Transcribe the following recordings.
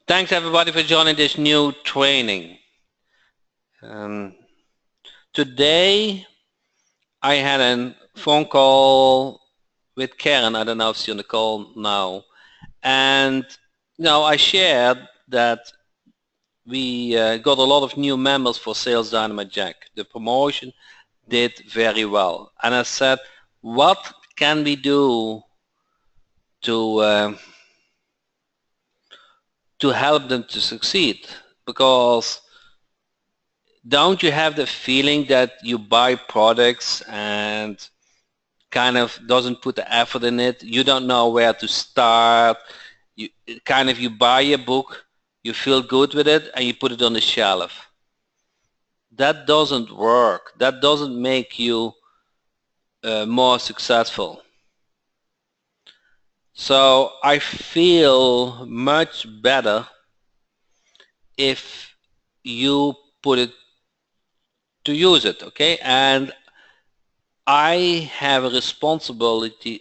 Thanks everybody for joining this new training. Today I had a phone call with Karen. I don't know if she's on the call now. And I shared that we got a lot of new members for Sales Dynamite Jack. The promotion did very well. And I said, what can we do to help them to succeed? Because don't you have the feeling that you buy products and kind of doesn't put the effort in it? You don't know where to start. You buy a book, you feel good with it, and you put it on the shelf. That doesn't work. That doesn't make you more successful. So I feel much better if you put it to use it, okay? And I have a responsibility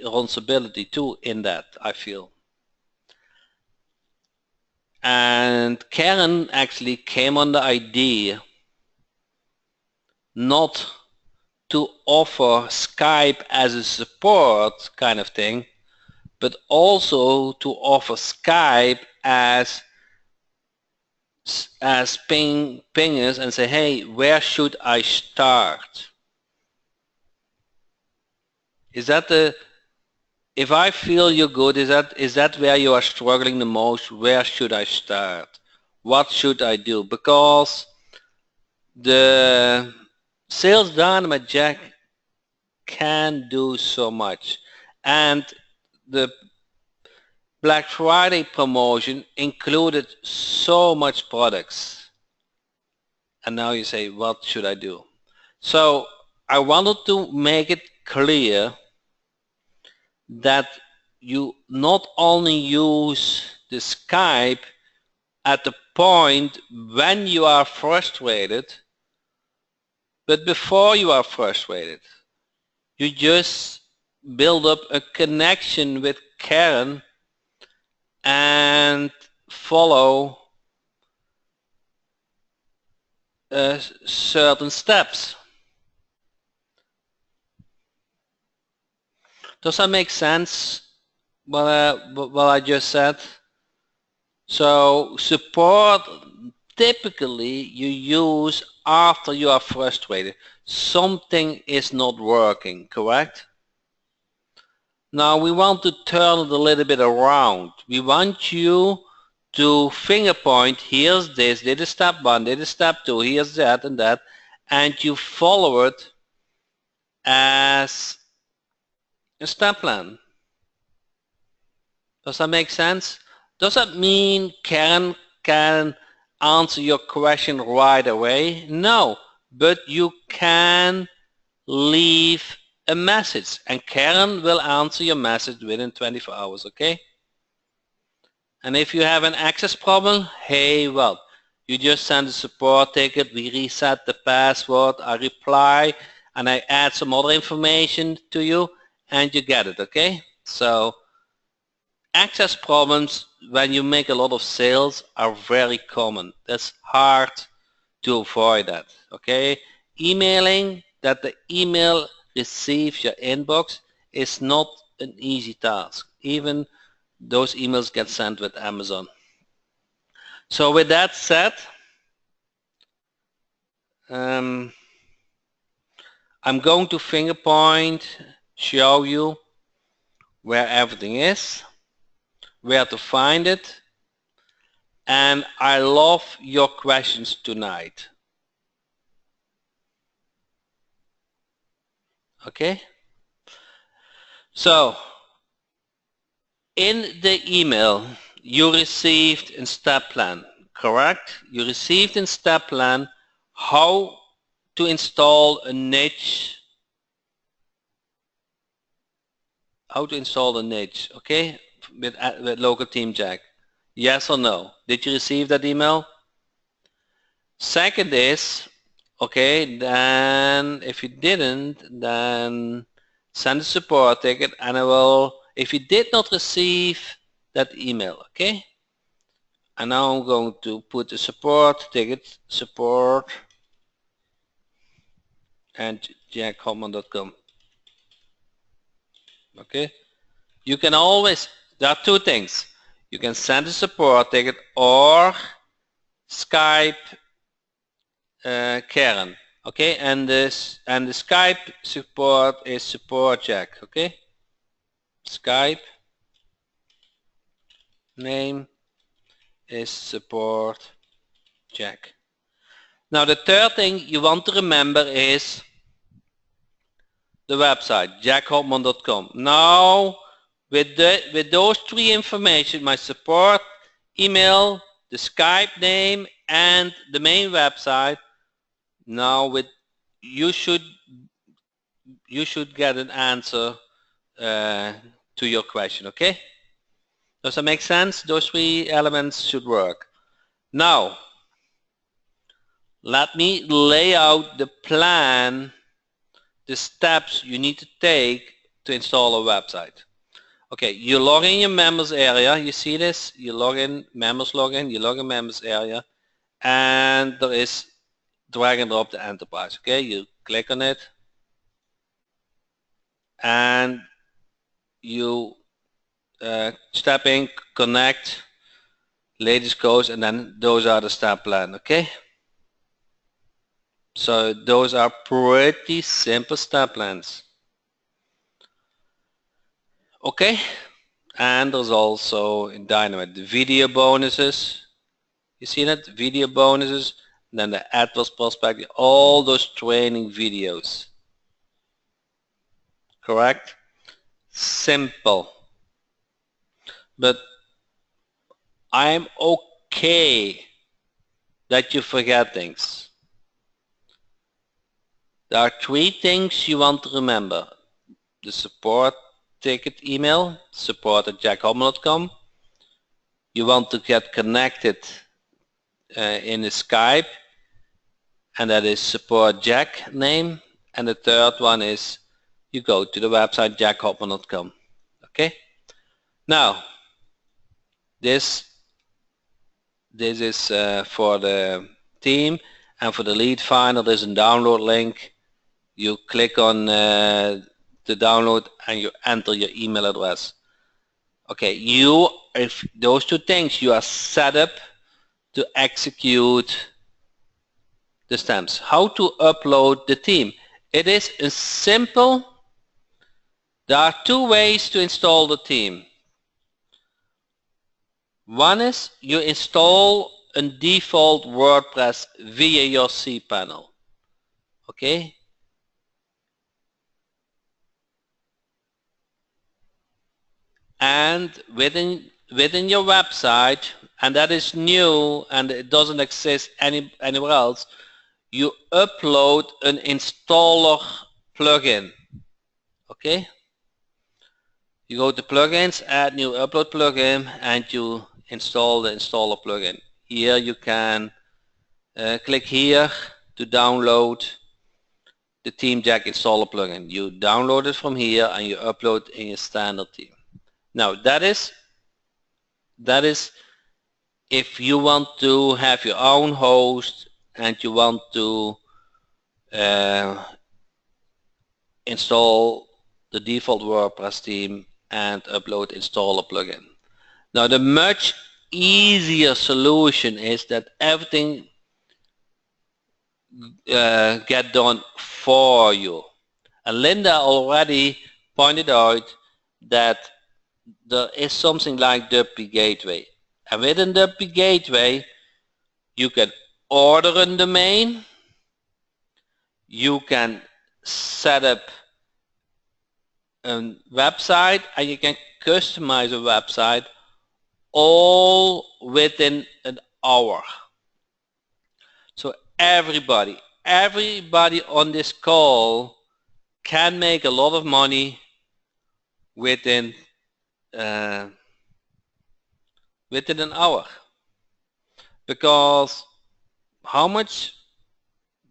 too in that, I feel. And Karen actually came on the idea not to offer Skype as a support kind of thing, but also to offer Skype as pingers and say, hey, where should I start? Is that if I feel you're good, is that where you are struggling the most? Where should I start? What should I do? Because the Sales Dynamite Jack can do so much. And the Black Friday promotion included so much products. And now you say, what should I do? So I wanted to make it clear that you not only use the Skype at the point when you are frustrated, but before you are frustrated. You just build up a connection with Karen and follow certain steps. Does that make sense, what I just said? So support typically you use after you are frustrated. Something is not working, correct? Now we want to turn it a little bit around. We want you to finger point, here's this is step 1, this is step 2, here's that and that, and you follow it as a step plan. Does that make sense? Does that mean Karen can answer your question right away? No, but you can leave a message and Karen will answer your message within 24 hours, okay? And if you have an access problem, hey, well, you just send a support ticket, we reset the password, I reply, and I add some other information to you, and you get it, okay? So access problems when you make a lot of sales are very common. That's hard to avoid that, okay? Emailing, that the email receives your inbox is not an easy task. Even those emails get sent with Amazon. So with that said, I'm going to finger point, show you where everything is, where to find it, and I love your questions tonight. Okay? So, in the email, you received a step plan, correct? You received in step plan how to install a niche, okay, with local team Jack. Yes or no? Did you receive that email? Second is, okay, then if you didn't, then send a support ticket and I will, if you did not receive that email, okay, And now I'm going to put the support ticket, support and jackhopman.com. Okay. You can always, there are two things. You can send a support ticket or Skype Karen. Okay, and the Skype support is support Jack. Okay, Skype name is support Jack. Now the third thing you want to remember is the website jackhopman.com. Now with those three information, my support email, the Skype name, and the main website, now you should get an answer to your question. Okay, does that make sense? Those three elements should work. Now let me lay out the plan, the steps you need to take to install a website. Okay, you log in your members area. You see this? You log in, members login, you log in members area, and there is drag and drop the enterprise. Okay, you click on it and you step in, connect, latest codes, and then those are the step plan. Okay, so those are pretty simple step plans. Okay, and there's also in Dynamite the video bonuses. You see that? Video bonuses, and then the AdWords prospecting, all those training videos. Correct? Simple. But I'm okay that you forget things. There are three things you want to remember. The support ticket email, support@jackhopman.com. You want to get connected in the Skype, and that is support Jack name. And the third one is you go to the website jackhopman.com. Okay. Now this is for the team, and for the lead finder there's a download link. You click on the download and you enter your email address. Okay, if those two things, you are set up to execute the stamps. How to upload the theme? It is simple. There are two ways to install the theme. One is you install a default WordPress via your cPanel. Okay. And within your website, and that is new and it doesn't exist anywhere else, you upload an installer plugin. Okay. You go to plugins, add new upload plugin, and you install the installer plugin. Here you can click here to download the ThemeJack installer plugin. You download it from here and you upload in your standard theme. Now that is if you want to have your own host and you want to install the default WordPress theme and upload installer plugin. Now the much easier solution is that everything get done for you. And Linda already pointed out that there is something like WP Gateway. And within WP Gateway, you can order a domain, you can set up a website, and you can customize a website all within an hour. So everybody on this call can make a lot of money within an hour. Because how much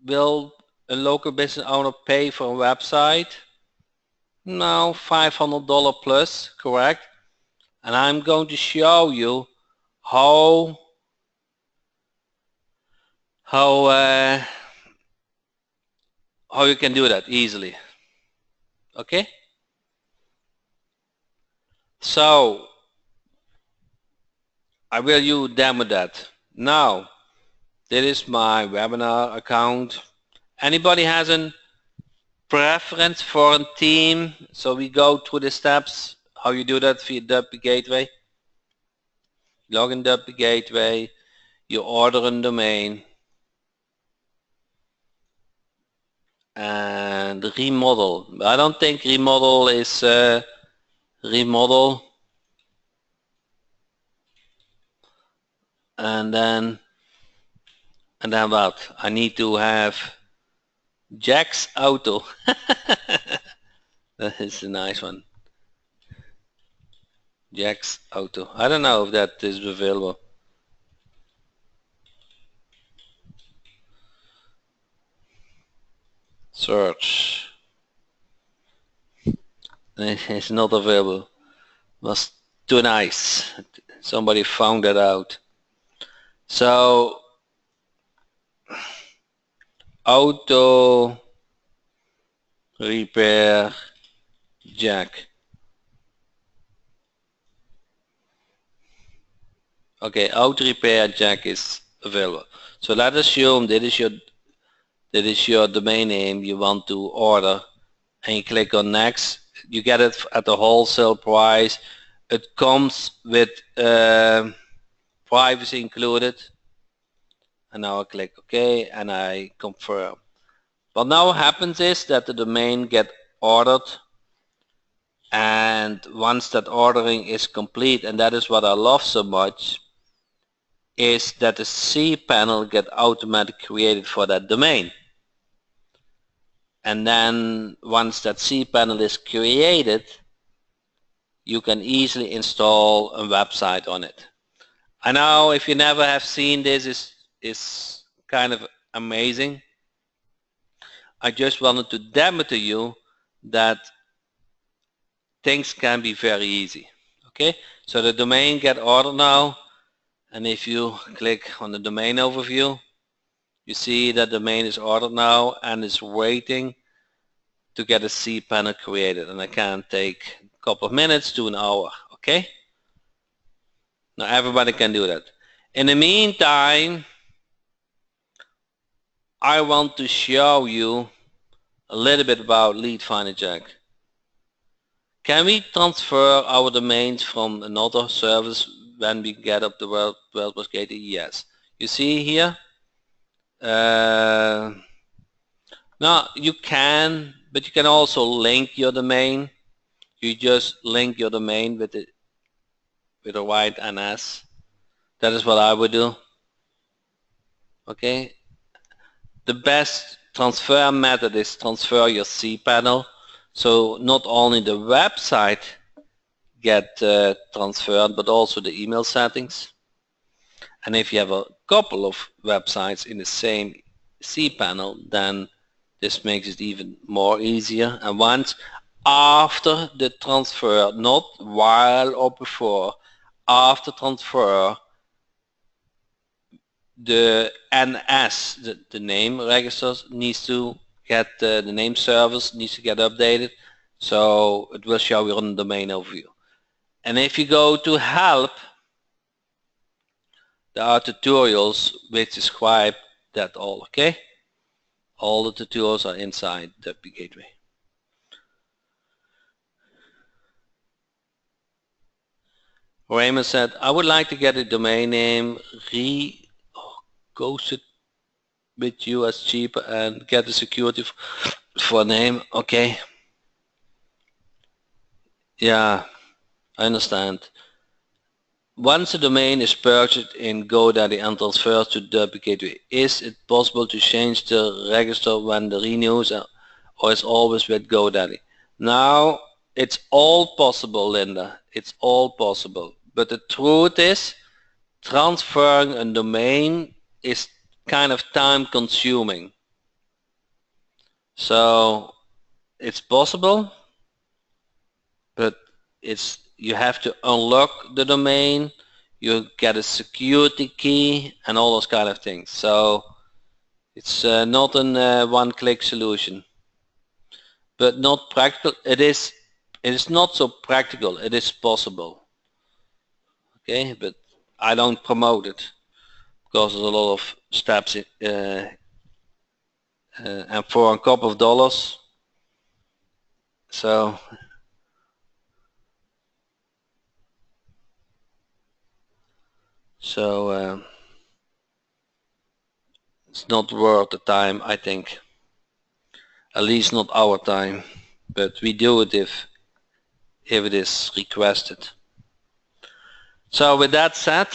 will a local business owner pay for a website? Now $500 plus, correct? And I'm going to show you how how you can do that easily. Okay, so I will you demo that now. This is my webinar account. Anybody has a preference for a theme? So we go through the steps how you do that via WP Gateway. Log in WP Gateway, you order a domain and remodel. I don't think remodel is remodel, and then what? I need to have Jack's Auto. That is a nice one. Jack's Auto. I don't know if that is available. Search. It's not available. Was too nice. Somebody found that out. So auto repair jack. Okay, auto repair jack is available. So let's assume that is your domain name you want to order, and you click on next. You get it at the wholesale price. It comes with privacy included, and now I click OK and I confirm. What now happens is that the domain get ordered, and once that ordering is complete, and that is what I love so much, is that the cPanel get automatically created for that domain. And then once that cPanel is created, you can easily install a website on it. I know if you never have seen this, is kind of amazing. I just wanted to demo to you that things can be very easy. Okay, so the domain get ordered now, and if you click on the domain overview, you see that domain is ordered now and is waiting to get a cPanel created, and it can take a couple of minutes to an hour. Okay, now everybody can do that. In the meantime, I want to show you a little bit about Lead Finder Jack. Can we transfer our domains from another service when we get up the WordPress Gateway? Yes. You see here? Now you can, but you can also link your domain. You just link your domain with a white NS. That is what I would do. Okay. The best transfer method is transfer your cPanel. So not only the website get transferred, but also the email settings. And if you have a couple of websites in the same cPanel, then this makes it even more easier. And once after the transfer, not while or before, after transfer, the NS, the name registers, needs to get the name service needs to get updated, so it will show you on the domain overview. And if you go to help, there are tutorials which describe that all. Okay, all the tutorials are inside the WP Gateway. Raymond said, I would like to get a domain name ghosted with you as cheaper and get the security for a name. Okay. Yeah, I understand. Once a domain is purchased in GoDaddy and transferred to WP Gateway, is it possible to change the register when the renews, or is always with GoDaddy? Now, it's all possible, Linda. It's all possible. But the truth is, transferring a domain is kind of time consuming. So it's possible, but you have to unlock the domain, you get a security key and all those kind of things. So It's not a one-click solution, but not practical. It is not so practical. It is possible. Okay, but I don't promote it because there's a lot of steps and for a couple of dollars. So it's not worth the time, I think. At least not our time, but we do it if it is requested. So with that said,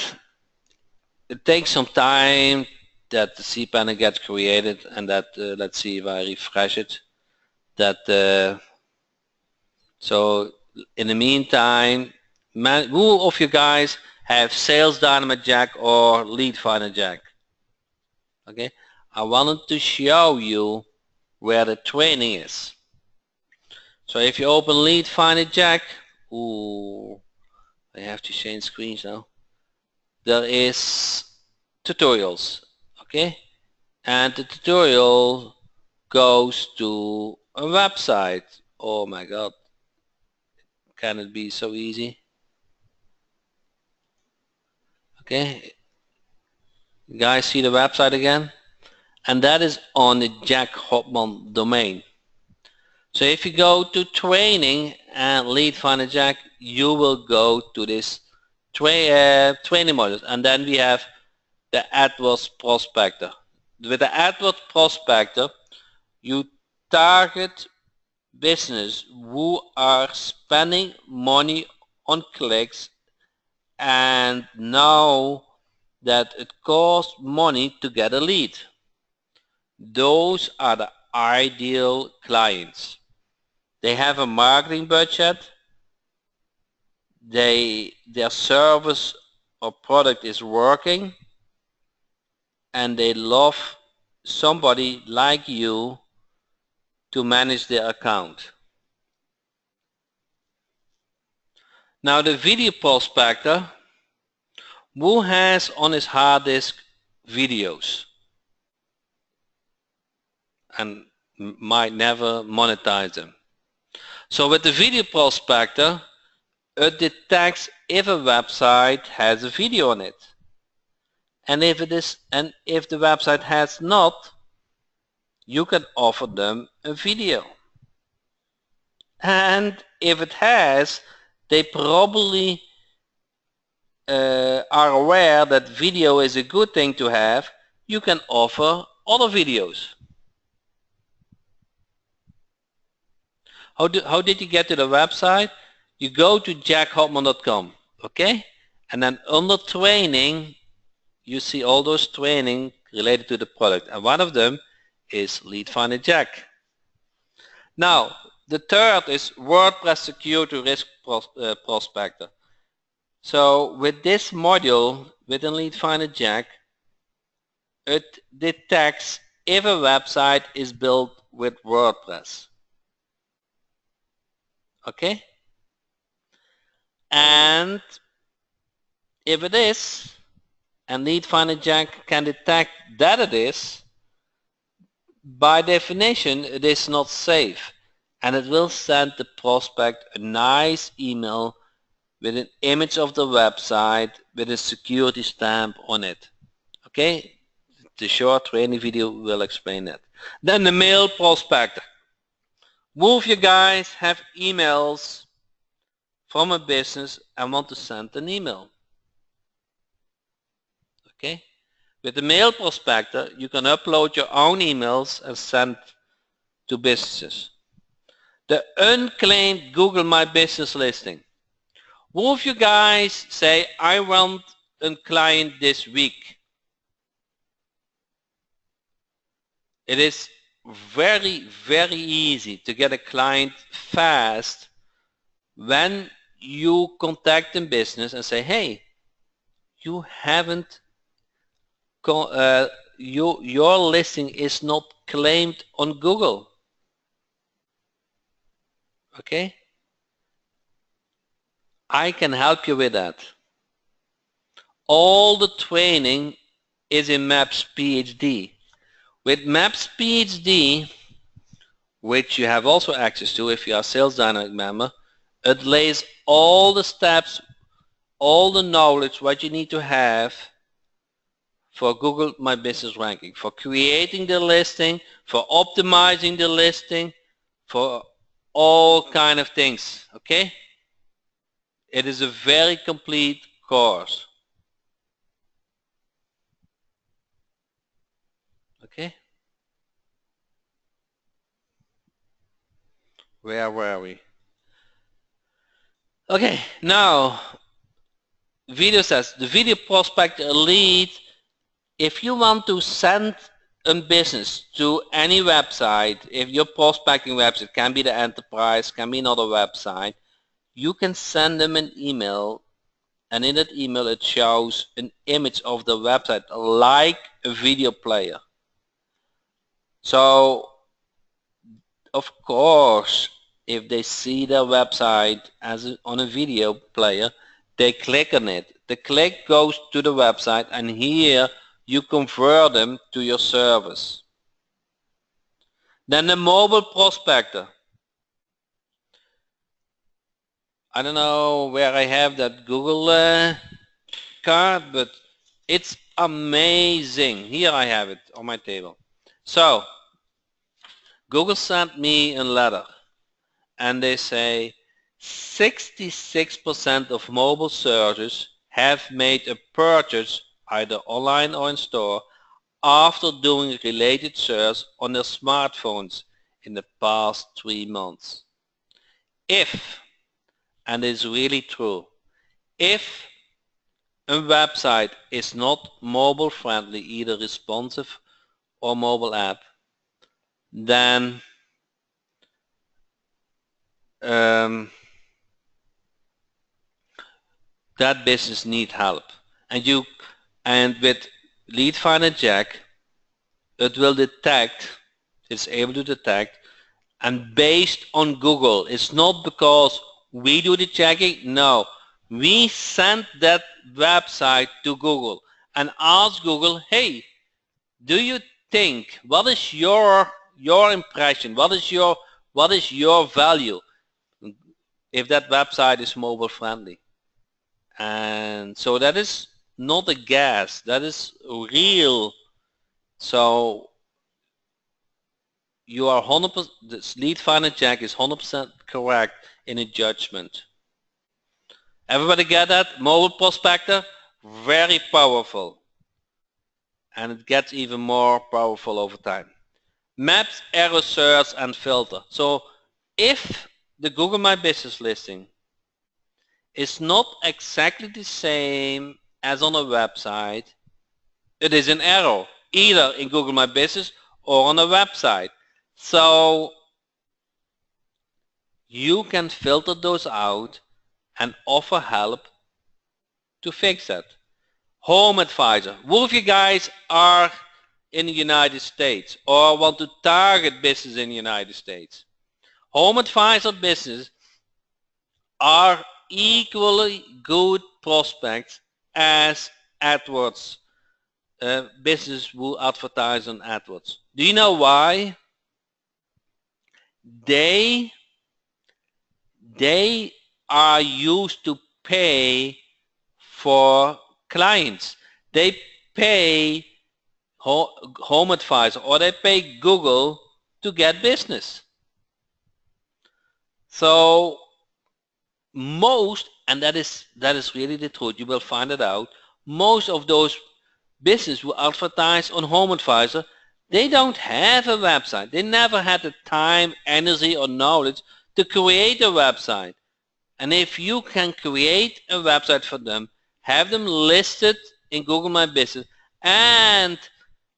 it takes some time that the cPanel gets created, and that let's see if I refresh it. So in the meantime, who of you guys have Sales Dynamite Jack or Lead Finder Jack? Okay, I wanted to show you where the training is. So if you open Lead Finder Jack, ooh, I have to change screens now. There is tutorials, okay, and the tutorial goes to a website. Oh my god, can it be so easy? Okay, you guys see the website again, and that is on the Jack Hopman domain. So if you go to training and Lead Finder Jack, you will go to this training modules, and then we have the AdWords Prospector. With the AdWords Prospector, you target business who are spending money on clicks and know that it costs money to get a lead. Those are the ideal clients. They have a marketing budget, their service or product is working, and they love somebody like you to manage their account. Now the video prospector, who has on his hard disk videos and might never monetize them. So with the video prospector, it detects if a website has a video on it. And if the website has not, you can offer them a video. And if it has, they probably are aware that video is a good thing to have. You can offer other videos. How did you get to the website? You go to jackhopman.com, okay? And then under training, you see all those training related to the product. And one of them is Lead Finder Jack. Now, the third is WordPress Security Risk Prospector. So with this module, within Lead Finder Jack, it detects if a website is built with WordPress. Okay? And if it is, and Lead Finder Jack can detect that it is, by definition it is not safe, and it will send the prospect a nice email with an image of the website with a security stamp on it. Okay? The short training video will explain that. Then the mail prospector. Move you guys have emails from a business and want to send an email. Okay? With the mail prospector, you can upload your own emails and send to businesses. The unclaimed Google My Business listing. Who of you guys say, I want a client this week? It is very, very easy to get a client fast when you contact a business and say, hey, you haven't, your listing is not claimed on Google. Okay? I can help you with that. All the training is in Maps PhD. With Maps PhD, which you have also access to if you are a Sales Dynamic member, it lays all the steps, all the knowledge what you need to have for Google My Business ranking, for creating the listing, for optimizing the listing, for all kind of things, okay? It is a very complete course. Okay? Where were we? Okay, now video says the video prospector lead. If you want to send a business to any website, if your prospecting website can be the enterprise, can be another website, you can send them an email, and in that email it shows an image of the website like a video player. So of course, if they see their website as on a video player, they click on it. The click goes to the website, and here you convert them to your service. Then the mobile prospector. I don't know where I have that Google card, but it's amazing. Here I have it on my table. So Google sent me a letter, and they say 66% of mobile searchers have made a purchase either online or in store after doing related search on their smartphones in the past 3 months. If, and it's really true, if a website is not mobile friendly, either responsive or mobile app, then that business need help. And with Lead Finder Jack, it will detect, it's able to detect, and based on Google, it's not because we do the checking, no. We send that website to Google and ask Google, hey, do you think, what is your impression, what is your value if that website is mobile friendly? And so that is not a guess, that is real. So you are 100%, this Lead Finder Jack is 100% correct in a judgment. Everybody get that? Mobile prospector, very powerful. And it gets even more powerful over time. Maps, error search, and filter. So if the Google My Business listing is not exactly the same as on a website, it is an error, either in Google My Business or on a website. So you can filter those out and offer help to fix that. Home Advisor. What if you guys are in the United States or want to target business in the United States? Home Advisor business are equally good prospects as AdWords, business who advertise on AdWords. Do you know why? They are used to pay for clients. They pay Home Advisor or they pay Google to get business. So most, and that is really the truth, you will find it out, most of those businesses who advertise on Home Advisor, they don't have a website. They never had the time, energy, or knowledge to create a website. And if you can create a website for them, have them listed in Google My Business, and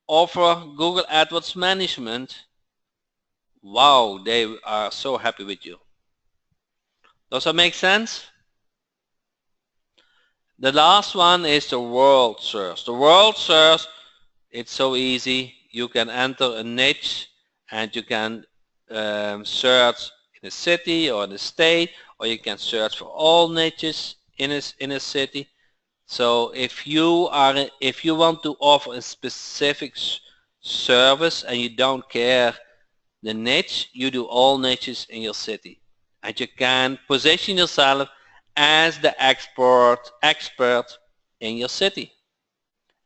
offer Google AdWords management, wow, they are so happy with you. Does that make sense? The last one is the world search. The world search, it's so easy. You can enter a niche and you can search in a city or in a state, or you can search for all niches in a city. So if you want to offer a specific service and you don't care the niche, you do all niches in your city. And you can position yourself as the expert in your city.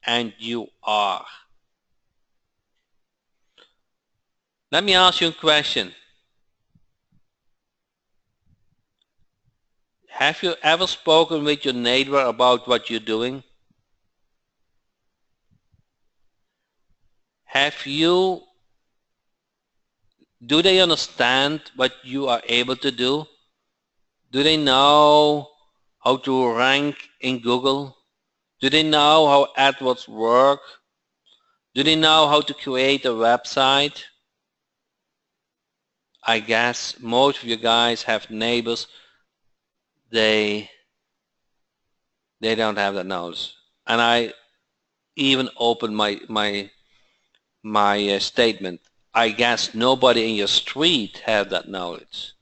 And you are. Let me ask you a question. Have you ever spoken with your neighbor about what you're doing? Do they understand what you are able to do? Do they know how to rank in Google? Do they know how AdWords work? Do they know how to create a website? I guess most of you guys have neighbors, they don't have that knowledge. And I even opened my statement. I guess nobody in your street has that knowledge.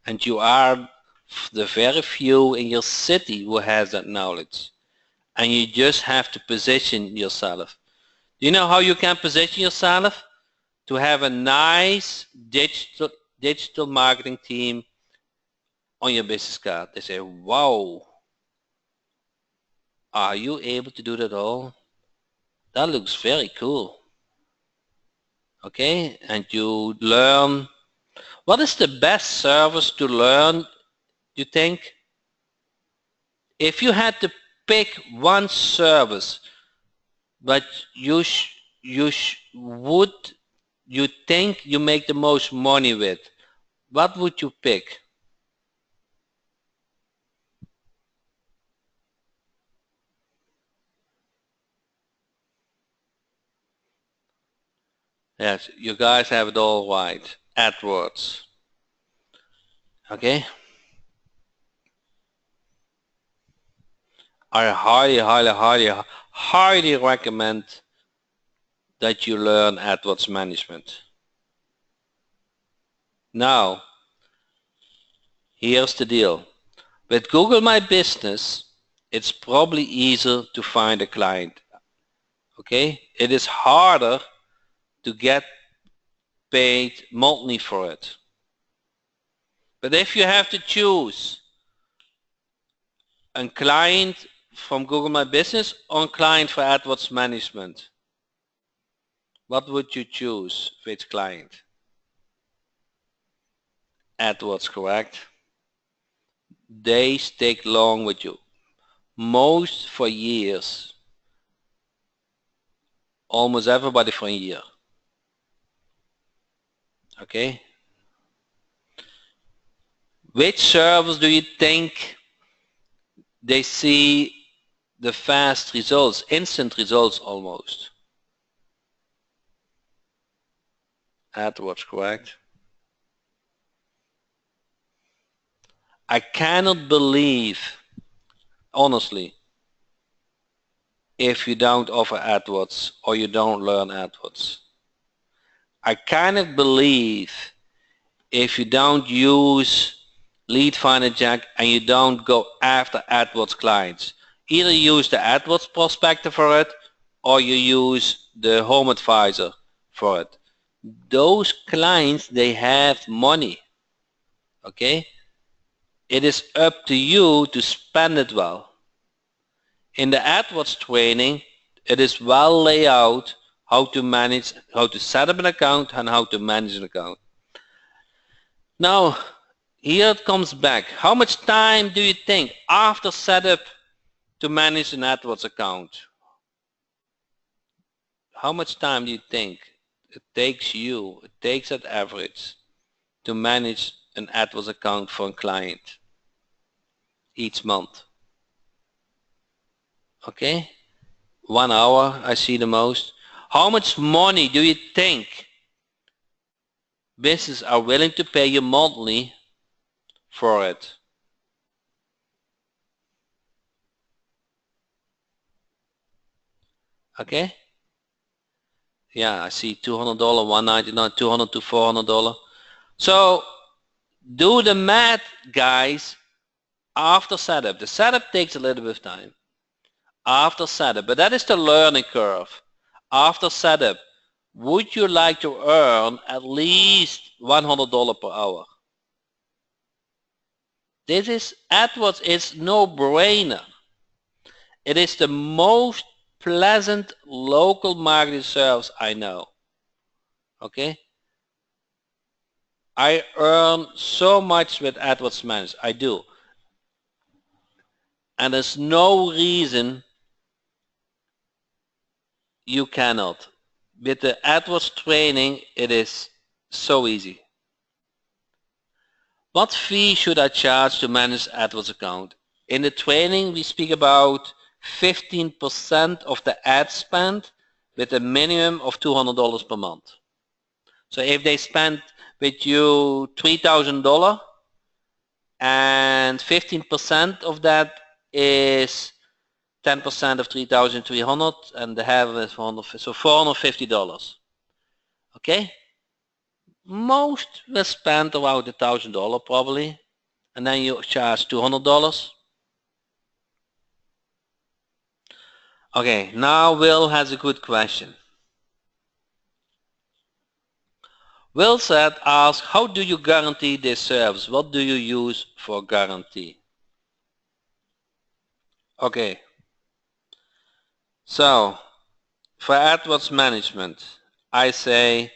And you are the very few in your city who has that knowledge. And you just have to position yourself. Do you know how you can position yourself? To have a nice digital marketing team on your business card. They say, wow, are you able to do that all? That looks very cool. Okay, and you learn. What is the best service to learn, you think? If you had to pick one service, but would you think you make the most money with, what would you pick? Yes, you guys have it all right. AdWords. Okay? I highly recommend that you learn AdWords management. Now, here's the deal. With Google My Business, it's probably easier to find a client. Okay? It is harder to get paid monthly for it. But if you have to choose a client from Google My Business or a client for AdWords management, what would you choose, which client? AdWords, correct? They stick long with you. Most for years. Almost everybody for a year. Okay? Which service do you think they see the fast results, instant results almost? AdWords, correct? I cannot believe, honestly, if you don't offer AdWords or you don't learn AdWords. I cannot believe if you don't use Lead Finder Jack and you don't go after AdWords clients. Either use the AdWords prospector for it or you use the Home Advisor for it. Those clients, they have money. Okay? It is up to you to spend it well. In the AdWords training, it is well laid out how to set up an account and how to manage an account. Now, here it comes back. How much time do you think after setup to manage an AdWords account? How much time do you think it takes at average to manage an AdWords account for a client each month? Okay, 1 hour I see the most. How much money do you think businesses are willing to pay you monthly for it? Okay, yeah, I see $200, $199, $200 to $400. So do the math, guys, after setup. The setup takes a little bit of time. After setup, but that is the learning curve. After setup, would you like to earn at least $100 per hour? This is AdWords is no-brainer. It is the most pleasant local marketing service I know. Okay? I earn so much with AdWords Managed. I do. And there's no reason you cannot. With the AdWords training, it is so easy. What fee should I charge to manage AdWords account? In the training, we speak about 15% of the ad spend with a minimum of $200 per month. So if they spend with you $3,000 and 15% of that is 10% of 3,300 and the half is 400, so $450. Okay? Most will spend around $1,000 probably, and then you charge $200. Okay, now Will has a good question. Will said, ask, how do you guarantee this service? What do you use for guarantee? Okay, so for AdWords management, I say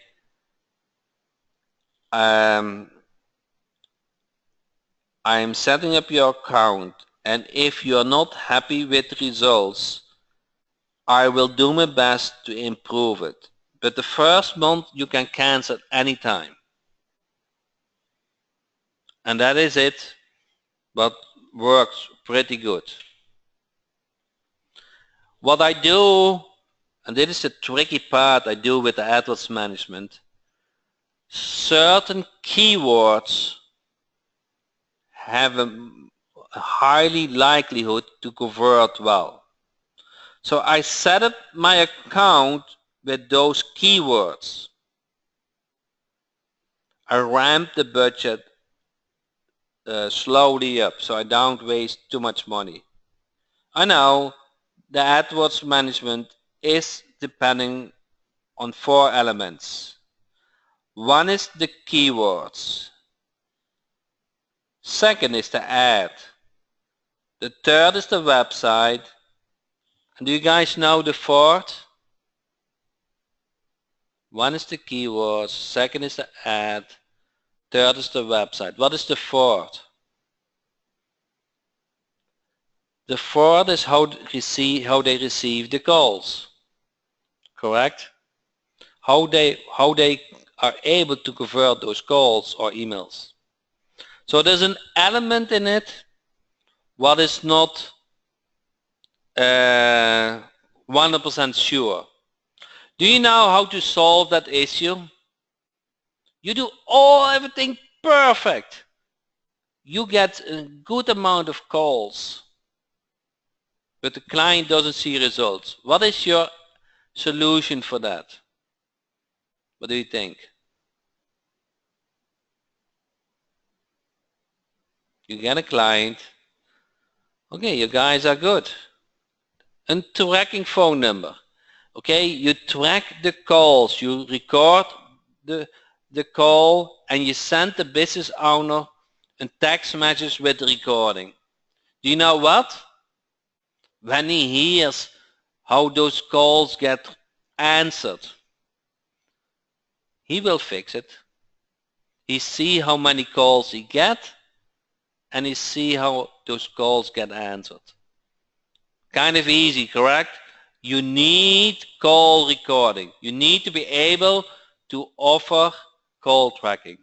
I'm setting up your account, and if you're not happy with results, I will do my best to improve it. But the first month you can cancel anytime. And that is it, but works pretty good. What I do, and this is the tricky part I do with the AdWords management, certain keywords have a highly likelihood to convert well. So I set up my account with those keywords. I ramp the budget slowly up so I don't waste too much money. I know the AdWords management is depending on 4 elements. One is the keywords. Second is the ad. The third is the website. And do you guys know the fourth? One is the keywords, second is the ad, third is the website. What is the fourth? The fourth is how they receive the calls. Correct? How they are able to convert those calls or emails. So there's an element in it what is not 100% sure. Do you know how to solve that issue? You do everything perfect. You get a good amount of calls, but the client doesn't see results. What is your solution for that? What do you think? You get a client. Okay, you guys are good. A tracking phone number. Okay, you track the calls. You record the call and you send the business owner a text message with the recording. Do you know what? When he hears how those calls get answered, he will fix it. He see how many calls he get and he see how those calls get answered. Kind of easy, correct? You need call recording. You need to be able to offer call tracking.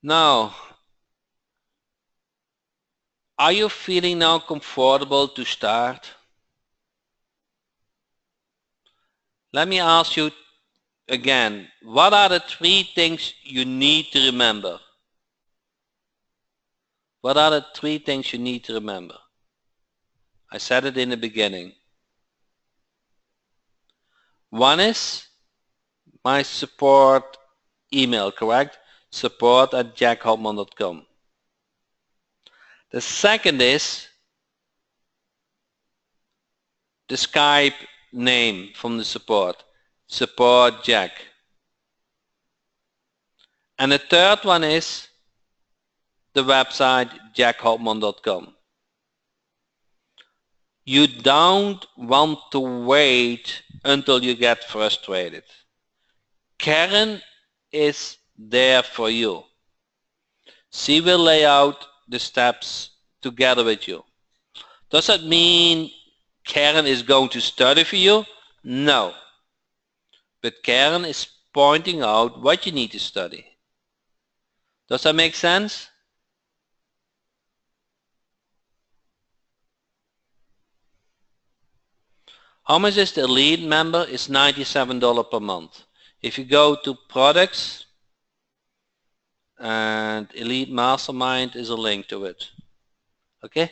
Now, are you feeling now comfortable to start? Let me ask you again, what are the 3 things you need to remember? What are the 3 things you need to remember? I said it in the beginning. One is my support email, correct? support@jackhopman.com. The second is the Skype name from the support Jack. And the third one is the website jackhopman.com. You don't want to wait until you get frustrated. Karen is there for you. She will lay out the steps together with you. Does that mean Karen is going to study for you? No. But Karen is pointing out what you need to study. Does that make sense? How much is the elite member? It's $97 per month. If you go to products, and elite mastermind is a link to it. Okay?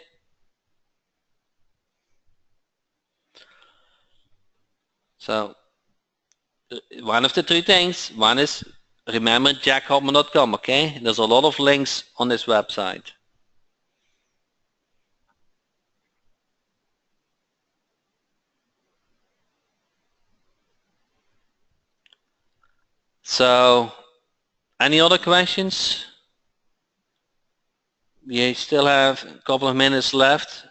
So one of the three things, one is remember jackhopman.com, okay? There's a lot of links on this website. So any other questions? We still have a couple of minutes left.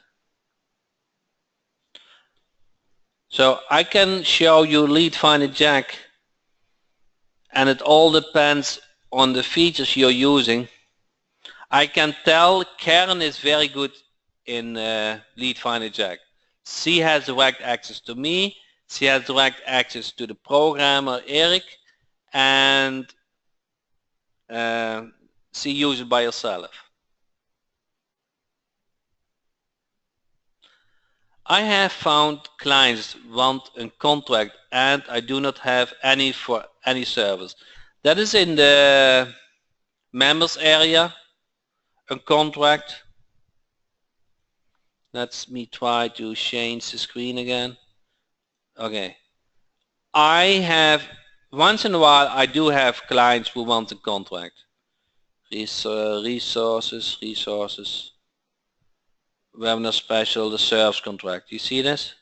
So I can show you Lead Finder Jack, and it all depends on the features you're using. I can tell Karen is very good in Lead Finder Jack. She has direct access to me, she has direct access to the programmer Eric, and she uses it by herself. I have found clients want a contract and I do not have any for any service. That is in the members area, a contract. Let me try to change the screen again. Okay. I have, once in a while, I do have clients who want a contract. Resources. Webinar special, the service contract. You see this?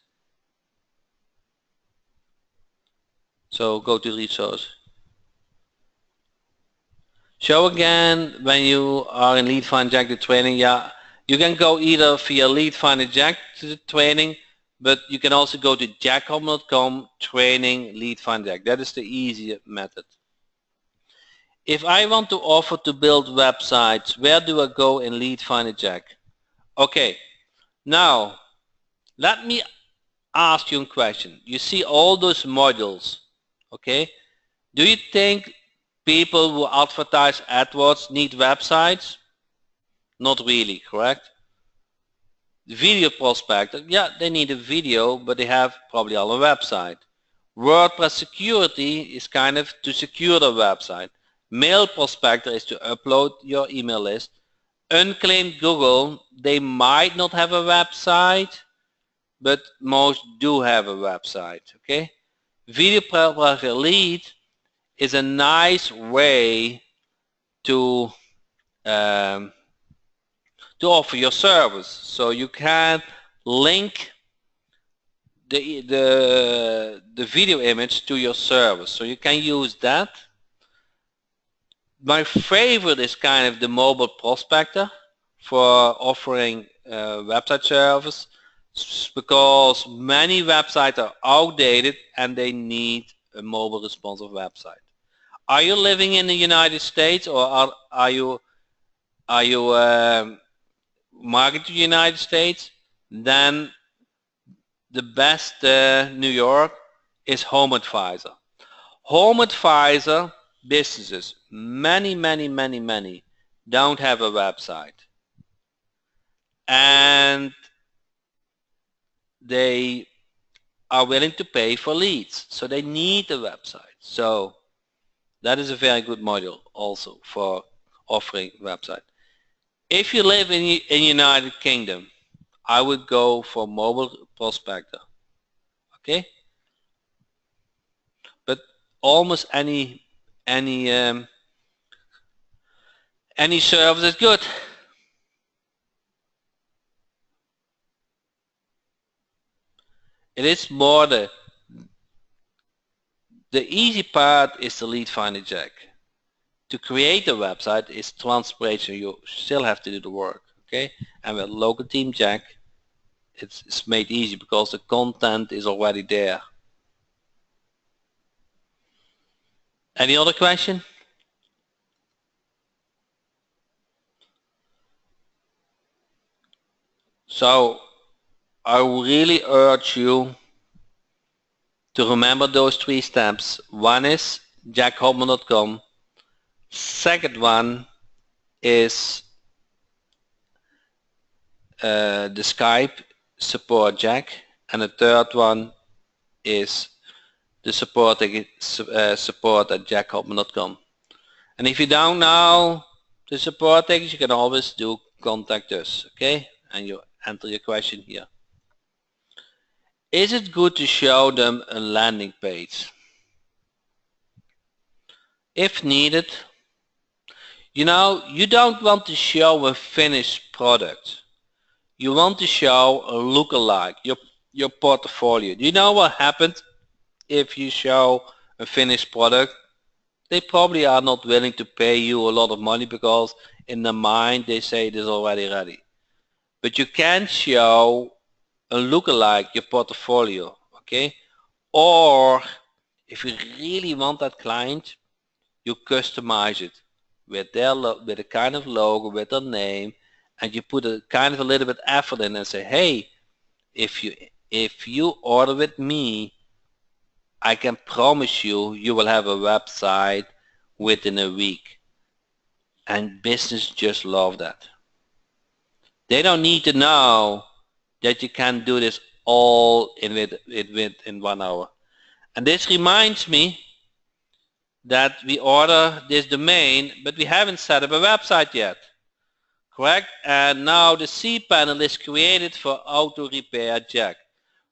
So go to resource. Show again when you are in Lead Finder Jack the training. Yeah, you can go either via Lead Finder Jack to the training, but you can also go to jackhopman.com training Lead Finder Jack. That is the easier method. If I want to offer to build websites, where do I go in Lead Finder Jack? Okay, now let me ask you a question. You see all those modules, okay? Do you think people who advertise AdWords need websites? Not really, correct? Video prospector, yeah, they need a video, but they have probably all a website. WordPress security is kind of to secure the website. Mail prospector is to upload your email list. Unclaimed Google, they might not have a website, but most do have a website, okay? Video prospector lead is a nice way to offer your service. So you can link the video image to your service. So you can use that. My favorite is kind of the mobile prospector for offering website service, because many websites are outdated and they need a mobile responsive website. Are you living in the United States, or are you market to the United States? Then the best New York is Home Advisor. Home Advisor businesses, many don't have a website, and they are willing to pay for leads, so they need a website. So that is a very good module also for offering website. If you live in United Kingdom, I would go for mobile prospector, okay? But almost any service is good. It is more the easy part is the lead finder jack. To create a website is transpiration. You still have to do the work. Okay, and with local team jack, it's made easy because the content is already there. Any other question? So I really urge you to remember those 3 steps. One is jackhopman.com. Second one is the Skype support jack, and the third one is the support at jackhopman.com. And if you don't know the support tickets, you can always do contact us, okay? And you enter your question here. Is it good to show them a landing page? If needed, you know, you don't want to show a finished product. You want to show a lookalike, your portfolio. Do you know what happens if you show a finished product? They probably are not willing to pay you a lot of money because in their mind they say it is already ready. But you can show a lookalike, your portfolio, okay? Or if you really want that client, you customize it with their with a kind of logo, with their name, and you put a kind of a little bit effort in and say, hey, if you order with me, I can promise you you will have a website within a week. And business just love that. They don't need to know that you can do this all in 1 hour. And this reminds me that we order this domain, but we haven't set up a website yet. Correct? And now the cPanel is created for auto repair jack.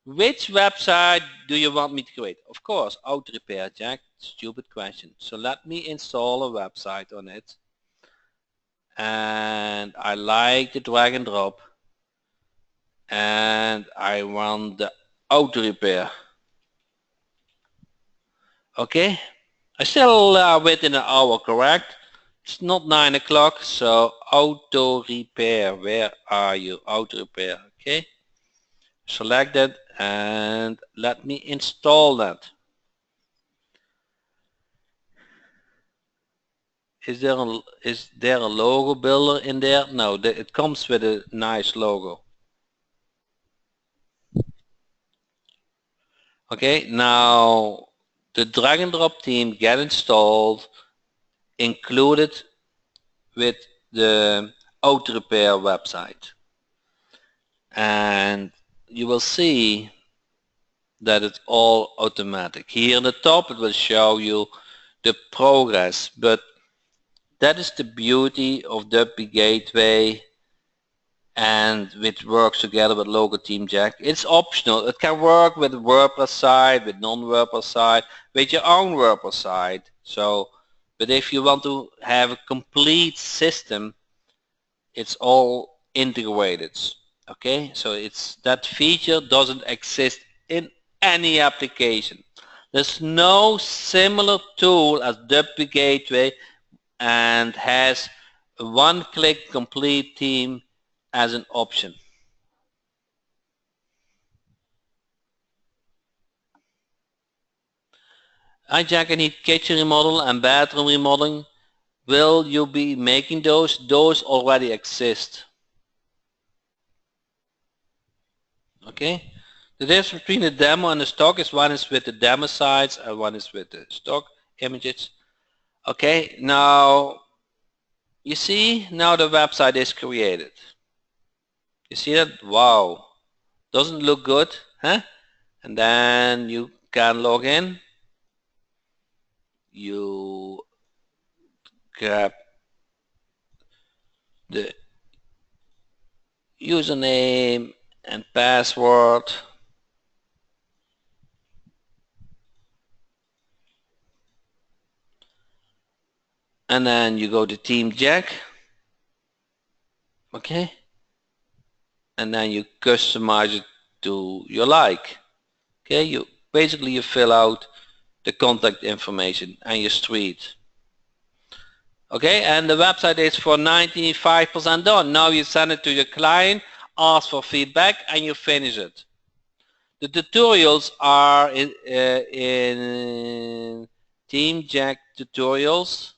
Which website do you want me to create? Of course, auto repair jack. Stupid question. So let me install a website on it. And I like the drag and drop. And I want the auto repair. Okay. I still within an hour, correct? It's not 9 o'clock, so auto repair. Where are you? Auto repair. Okay. Select that and let me install that. Is there a logo builder in there? No, it comes with a nice logo. Okay, now the drag and drop theme get installed, included with the auto repair website, and you will see that it's all automatic. Here in the top it will show you the progress, but that is the beauty of WP Gateway, and which works together with local team jack. It's optional. It can work with WordPress site, with non-WordPress site, with your own WordPress site. So, but if you want to have a complete system, it's all integrated. Okay, so it's that feature doesn't exist in any application. There's no similar tool as WP Gateway and has a one-click complete theme as an option. Hi Jack, I need kitchen remodel and bathroom remodeling. Will you be making those? Those already exist. Okay. The difference between the demo and the stock is one is with the demo sites and one is with the stock images. Okay, now you see now the website is created. You see that? Wow. Doesn't look good, huh? And then you can log in. You grab the username and password. And then you go to Team Jack. Okay. And then you customize it to your like. Okay, you fill out the contact information and your street. Okay, and the website is for 95% done. Now you send it to your client, ask for feedback, and you finish it. The tutorials are in Team Jack tutorials.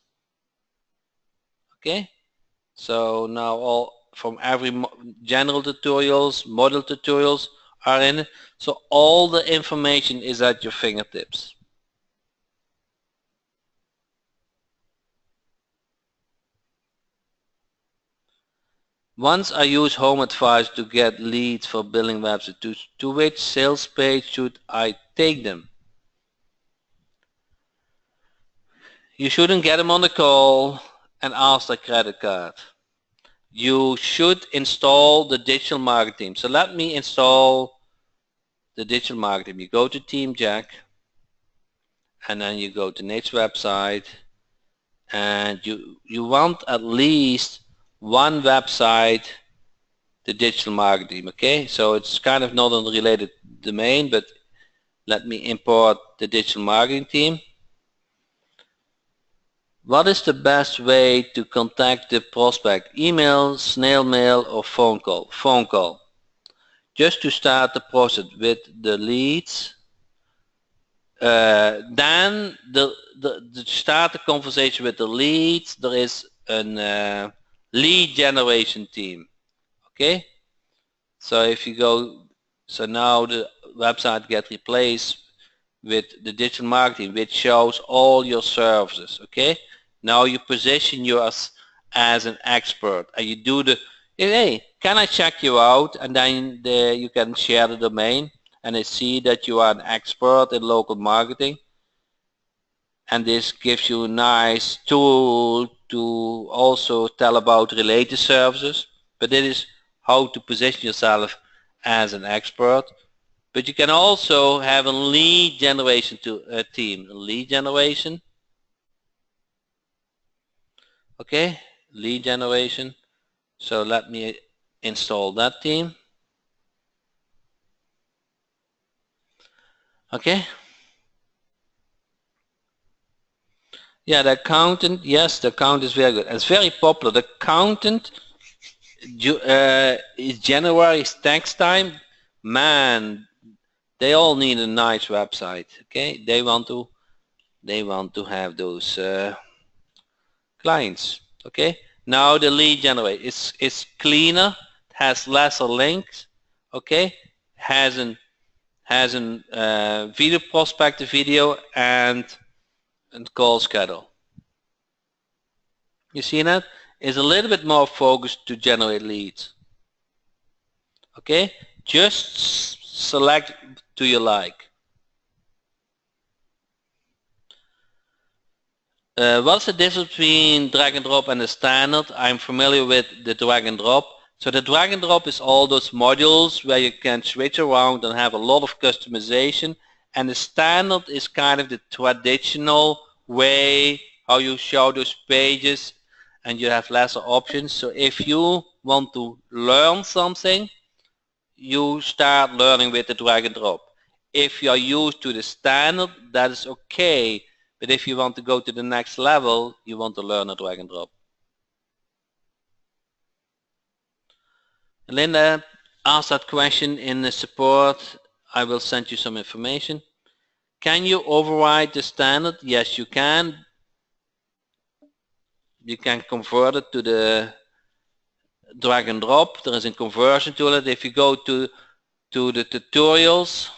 Okay, so now all from every general tutorials, model tutorials are in it. So all the information is at your fingertips. Once I use Home Advisor to get leads for building websites, to which sales page should I take them? You shouldn't get them on the call and ask their credit card. You should install the digital marketing. So let me install the digital marketing. You go to Team Jack and then you go to Nate's website, and you want at least one website, the digital marketing. Okay, so it's kind of not a related domain, but let me import the digital marketing team. What is the best way to contact the prospect? Email, snail mail, or phone call? Phone call. Just to start the process with the leads. Then to start the conversation with the leads, there is a lead generation team. Okay, so if you go, so now the website gets replaced with the digital marketing, which shows all your services. Okay, now you position yours as an expert, and you do the, hey, can I check you out? And then you can share the domain, and they see that you are an expert in local marketing. And this gives you a nice tool to also tell about related services. But it is how to position yourself as an expert. But you can also have a lead generation team. Lead generation. Okay, lead generation. So let me install that team. Okay. Yeah, the accountant, yes, the account is very good. It's very popular. The accountant is January's tax time. Man, they all need a nice website. Okay, they want to have those clients. Okay, now the lead generator is cleaner, has lesser links. Okay, has an video prospector video and call schedule. You see that? It's a little bit more focused to generate leads. Okay, just select to your like. What's the difference between drag and drop and the standard? I'm familiar with the drag and drop. So the drag and drop is all those modules where you can switch around and have a lot of customization. And the standard is kind of the traditional way how you show those pages, and you have lesser options. So if you want to learn something, you start learning with the drag and drop. If you are used to the standard, that is okay. But if you want to go to the next level, you want to learn a drag and drop. Linda asked that question in the support. I will send you some information. Can you override the standard? Yes, you can. You can convert it to the drag and drop. There is a conversion tool. If you go to the tutorials,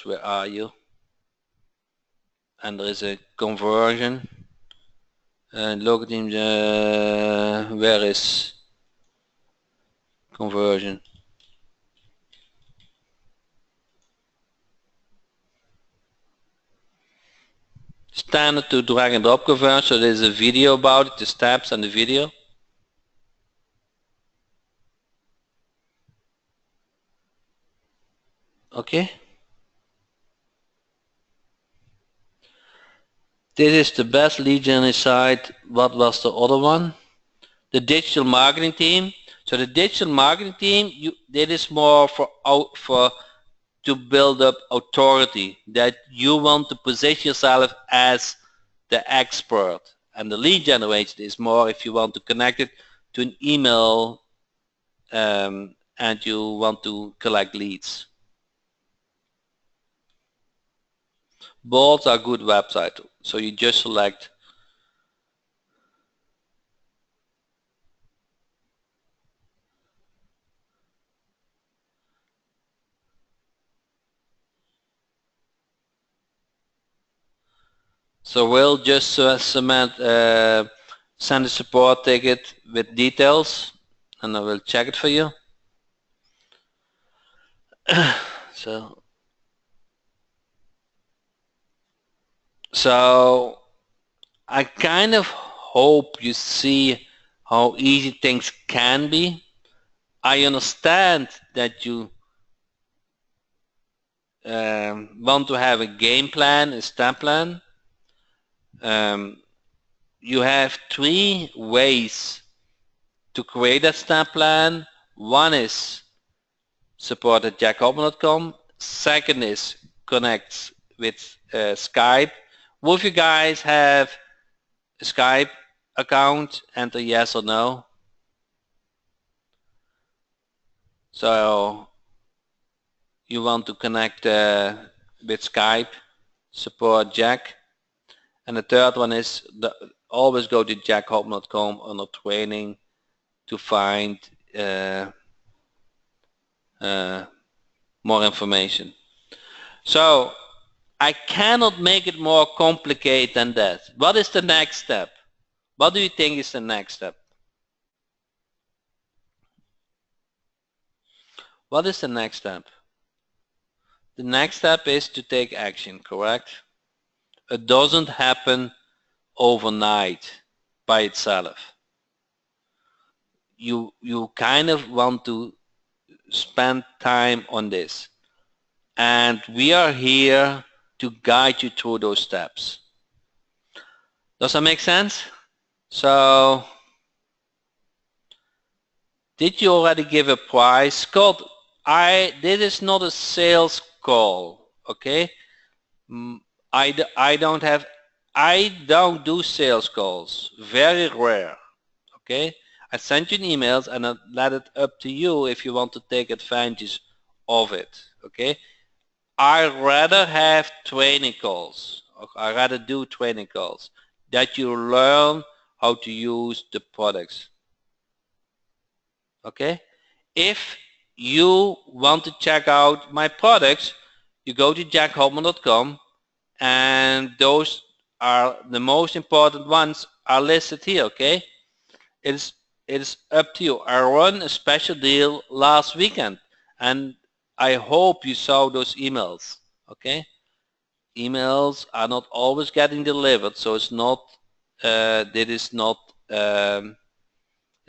where are you? And there is a conversion. And local team, where is conversion? Standard to drag and drop conversion. So there's a video about it, the steps and the video. Okay. This is the best lead gen site. What was the other one? The digital marketing team. So the digital marketing team, that is more for to build up authority, that you want to position yourself as the expert. And the lead generation is more if you want to connect it to an email and you want to collect leads. Both are good website. So you just select So we'll just send a support ticket with details, and I will check it for you. So I kind of hope you see how easy things can be. I understand that you want to have a game plan, a step plan. You have 3 ways to create that step plan. One is support at jackhopman.com. Second is connect with Skype. Will you guys have a Skype account? Enter yes or no. So you want to connect with Skype, support Jack. And the third one is always go to jackhopman.com under training to find more information. So I cannot make it more complicated than that. What is the next step? What do you think is the next step? What is the next step? The next step is to take action, correct? It doesn't happen overnight by itself. You kind of want to spend time on this. And we are here to guide you through those steps. Does that make sense? So, did you already give a price? Scott, this is not a sales call, okay? I don't do sales calls, very rare, okay? I send you an emails and I let it up to you if you want to take advantage of it, okay? I rather have training calls. I rather do training calls that you learn how to use the products. Okay? If you want to check out my products, you go to jackhopman.com and those are the most important ones are listed here, okay? It's up to you. I run a special deal last weekend and I hope you saw those emails, okay? Emails are not always getting delivered, so it's not it's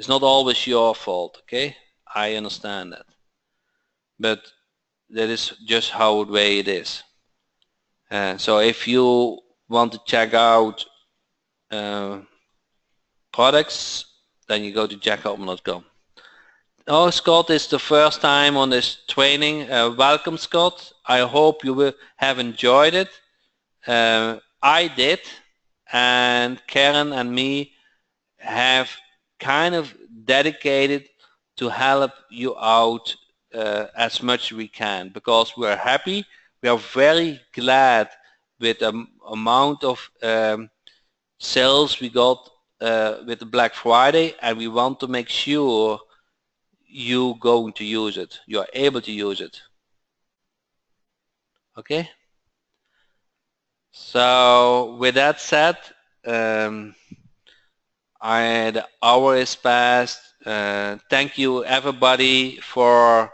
not always your fault, okay? I understand that. But that is just how the way it is. So if you want to check out products, then you go to jackhopman.com. Oh, Scott, it's the first time on this training. Welcome, Scott. I hope you will have enjoyed it. I did, and Karen and me have kind of dedicated to help you out as much as we can, because we are happy. We are very glad with the amount of sales we got with the Black Friday, and we want to make sure you going to use it. You are able to use it. Okay? So with that said, the hour is past. Thank you everybody for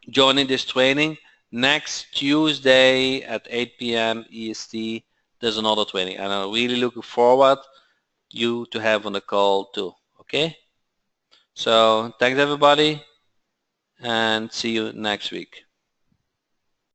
joining this training. Next Tuesday at 8 p.m. EST, there's another training, and I'm really looking forward you to have on the call too. Okay? So thanks everybody, and see you next week.